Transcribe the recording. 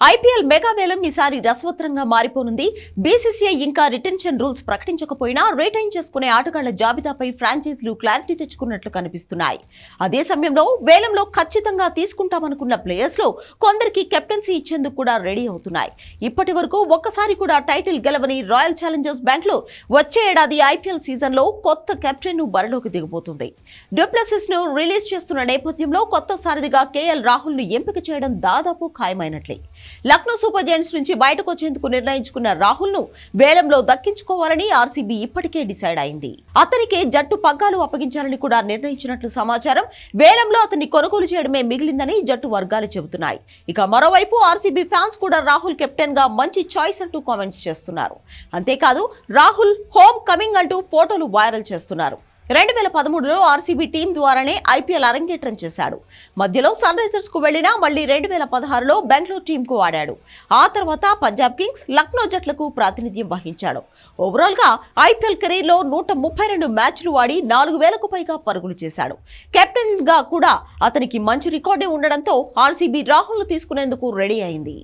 IPL mega వేలం ఈసారి రసవత్రంగా మారిపోనుంది. BCCI ఇంకా రిటెన్షన్ రూల్స్ ప్రకటించకపోయినా రిటైన్ చేసుకునే ఆటగాళ్ల జాబితాపై ఫ్రాంచైజీలు క్లారిటీ తెచ్చుకున్నట్లు కనిపిస్తున్నాయి. అదే సమయంలో వేలంలో ఖచ్చితంగా తీసుకుంటామనుకున్న ప్లేయర్స్ లో కొందరికి కెప్టెన్సీ ఇచ్చేందుకు కూడా రెడీ అవుతున్నాయి. ఇప్పటి వరకు ఒక్కసారి కూడా టైటిల్ గెలవని రాయల్ ఛాలెంజర్స్ బెంగళూరు వచ్చే ఏడాది ఐపీఎల్ సీజన్ లో కొత్త కెప్టెన్ ను బరిలోకి దిగబోతుంది. డ్యూప్లెసిస్ ను రిలీజ్ చేస్తున్న నేపథ్యంలో కొత్త సారథిగా కేఎల్ రాహుల్ ను ఎంపిక చేయడం దాదాపు ఖాయమైనట్లే. లక్నో సూపర్ జైంట్స్ నుంచి బయటకు వచ్చేందుకు నిర్ణయించుకున్న రాహుల్ ను వేలంలో దక్కించుకోవాలని ఆర్సీబీ ఇప్పటికే డిసైడ్ అయింది. అతనికి జట్టు పగ్గాలు అప్పగించాలని కూడా నిర్ణయించినట్లు సమాచారం. వేలంలో అతన్ని కొనుగోలు చేయడమే మిగిలిందని జట్టు వర్గాలు చెబుతున్నాయి. ఇక మరోవైపు ఆర్సీబీ ఫ్యాన్స్ కూడా రాహుల్ కెప్టెన్ గా మంచి చాయిస్ అంటూ కామెంట్స్ చేస్తున్నారు. అంతేకాదు రాహుల్ హోమ్ కమింగ్ అంటూ ఫోటోలు వైరల్ చేస్తున్నారు. 2013లో ఆర్సీబీ టీం ద్వారానే ఐపీఎల్ అరంగేట్రం చేశాడు. మధ్యలో సన్ రైజర్స్ కు వెళ్లినా మళ్లీ 2016లో బెంగళూరు టీం కు ఆడాడు. ఆ తర్వాత పంజాబ్ కింగ్స్, లక్నో జట్లకు ప్రాతినిధ్యం వహించాడు. ఓవరాల్ గా ఐపీఎల్ కెరీర్ లో 132 మ్యాచ్లు ఆడి 4000కు పైగా పరుగులు చేశాడు. కెప్టెన్ గా కూడా అతనికి మంచి రికార్డే ఉండడంతో ఆర్సీబీ రాహుల్ ను తీసుకునేందుకు రెడీ అయింది.